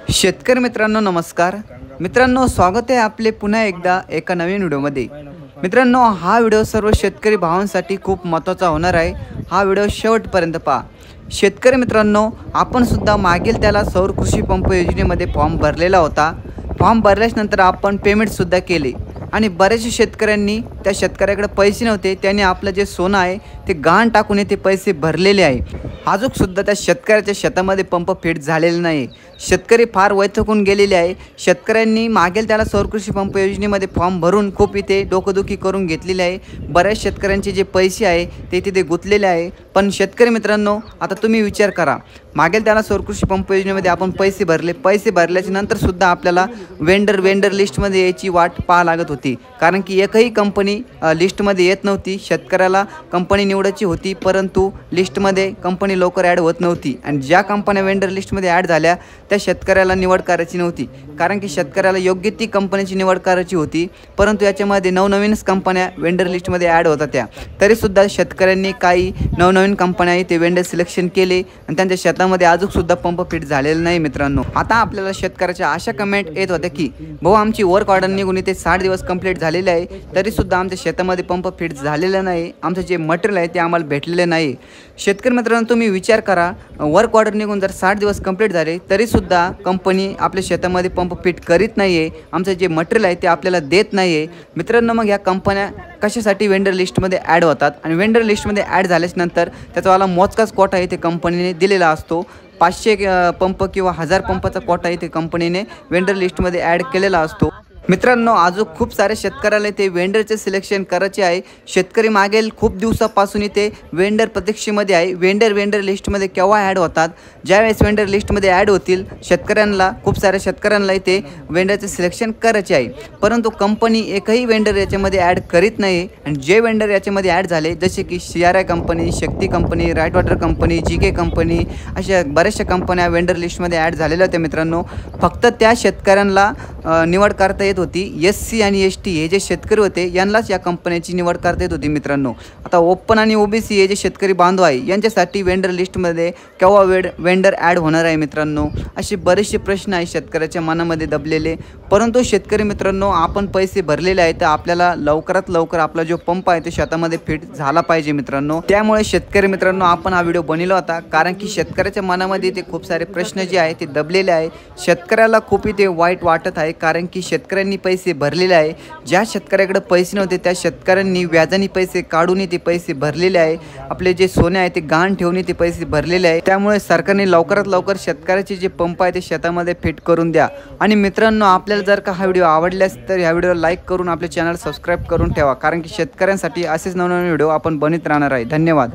शेतकरी मित्रांनो नमस्कार मित्रांनो, स्वागत आहे आपले पुन्हा एकदा एका नवीन व्हिडिओमध्ये। मित्रांनो, हा व्हिडिओ सर्व शेतकरी भावांसाठी खूप महत्त्वाचा होणार आहे। हा व्हिडिओ शेवटपर्यंत पहा। शेतकरी मित्रांनो, आपण सुद्धा मागील त्याला सौर कृषी पंप योजनेमध्ये फॉर्म भरलेला होता। फॉर्म भरल्यानंतर आपण पेमेंट सुद्धा केले आणि बरेचसे शेतकऱ्यांनी त्या शेतकऱ्याकडे पैसे नव्हते, त्याने आपलं जे सोनं आहे ते गहाण टाकून ते पैसे भरलेले आहे। अजून सुद्धा त्या शेतकऱ्याच्या शेतामध्ये पंप फिट झालेला नाही। शेतकरी फार वैतागून गेलेले आहे। शेतकऱ्यांनी मागेल त्याला सौर कृषी पंप योजनेमध्ये फॉर्म भरून खूप इथे डोकदुखी करून घेतलेली आहे। बऱ्याच शेतकऱ्यांचे जे पैसे आहे ते तिथे गुंतलेले आहे। पण शेतकरी मित्रांनो, आता तुम्ही विचार करा, मागेल त्याला सौर कृषी पंप योजनेमध्ये आपण पैसे भरले, पैसे भरल्याच्या नंतर सुद्धा आपल्याला वेंडर लिस्टमध्ये यायची वाट पाहा लागत होती, कारण की एकही कंपनी लिस्टमध्ये येत नव्हती। शेतकऱ्याला कंपनी निवडायची होती, परंतु लिस्टमध्ये कंपनी लवकर ॲड होत नव्हती आणि ज्या कंपन्या वेंडर लिस्टमध्ये ॲड झाल्या त्या शेतकऱ्याला निवड करायची नव्हती, कारण की शेतकऱ्याला योग्य ती कंपनीची निवड करायची होती। परंतु याच्यामध्ये नवनवीनच कंपन्या वेंडर लिस्टमध्ये ॲड होतात त्या, तरीसुद्धा शेतकऱ्यांनी काही नवनवीन कंपन्या ते वेंडर सिलेक्शन केले आणि त्यांच्या शेतामध्ये अजून सुद्धा पंप फिट झालेला नाही। मित्रांनो, आता आपल्याला शेतकऱ्याच्या अशा कमेंट येत होत्या की भाऊ, आमची वर्क ऑर्डर निघून इथे 60 दिवस कंप्लीट झालेले आहे, तरीसुद्धा आमच्या शेतामध्ये पंप फिट झालेला नाही, आमचं जे मटेरियल आहे ते आम्हाला भेटलेले नाही। शेतकरी मित्रांनो, तुम्ही विचार करा, वर्क ऑर्डर निघून जर 60 दिवस कंप्लीट झाले तरीसुद्धा कंपनी आपल्या शेतामध्ये पंप फिट करीत नाही आहे, आमचं जे मटेरियल आहे ते आपल्याला देत नाही आहे। मित्रांनो, मग ह्या कंपन्या कशासाठी वेंडर लिस्टमध्ये ॲड होतात आणि वेंडर लिस्टमध्ये ॲड झाल्यानंतर त्याचावाला मोजकाच कोटा आहे ते कंपनीने दिलेला असतो। 500 पंप किंवा 1000 पंपाचा कोटा आहे ते कंपनीने वेंडर लिस्टमध्ये ॲड केलेला असतो। मित्रांनो, अजून खूप सारे शेतकऱ्याला ते वेंडरचे सिलेक्शन करायचे आहे। शेतकरी मागेल खूप दिवसापासून इथे वेंडर प्रतीक्षेमध्ये आहे। वेंडर लिस्टमध्ये केव्हा ॲड होतात, ज्यावेळेस वेंडर लिस्टमध्ये ॲड होतील खूप साऱ्या शेतकऱ्यांना इथे वेंडरचे सिलेक्शन करायचे आहे, परंतु कंपनी एकही वेंडर याच्यामध्ये ॲड करीत नाही। आणि जे वेंडर याच्यामध्ये ॲड झाले, जसे की CRI company, Shakti company, right water company, GK company, अशा बऱ्याचशा कंपन्या वेंडर लिस्टमध्ये ॲड झालेल्या होत्या। मित्रांनो, फक्त त्या शेतकऱ्यांना निवड करता येत होती। SC आणि ST हे जे शेतकरी होते यांनाच या कंपन्याची निवड करता येत होती। मित्रांनो, आता ओपन आणि OBC हे जे शेतकरी बांधव आहे यांच्यासाठी वेंडर लिस्टमध्ये केव्हा वेंडर ॲड होणार आहे? मित्रांनो, असे बरेचसे प्रश्न आहे शेतकऱ्याच्या मनामध्ये दबलेले। परंतु शेतकरी मित्रांनो, आपण पैसे भरलेले आहेत, तर आपल्याला लवकरात लवकर आपला जो पंप आहे ते शेतामध्ये फिट झाला पाहिजे। मित्रांनो, त्यामुळे शेतकरी मित्रांनो, आपण हा व्हिडिओ बनवला होता, कारण की शेतकऱ्याच्या मनामध्ये ते खूप सारे प्रश्न जे आहे ते दबलेले आहे। शेतकऱ्याला खूप इथे वाईट वाटत आहे, कारण की शेतकऱ्यांनी पैसे भरलेले आहे। ज्या शेतकऱ्याकडे पैसे नव्हते त्या शेतकऱ्यांनी व्याजाने पैसे काढून ते पैसे भरलेले आहे। आपले जे सोने आहे ते गहाण ठेवून ते पैसे भरलेले आहे। त्यामुळे सरकारने लवकरात लवकर शेतकऱ्याचे जे पंप आहे ते शेतामध्ये फिट करून द्या। आणि मित्रांनो, आपल्याला जर का हा व्हिडिओ आवडल्यास तर ह्या व्हिडिओला लाईक करून आपले चॅनल सबस्क्राईब करून ठेवा, कारण की शेतकऱ्यांसाठी असेच नवनवीन व्हिडिओ आपण बनवत राहणार आहे। धन्यवाद।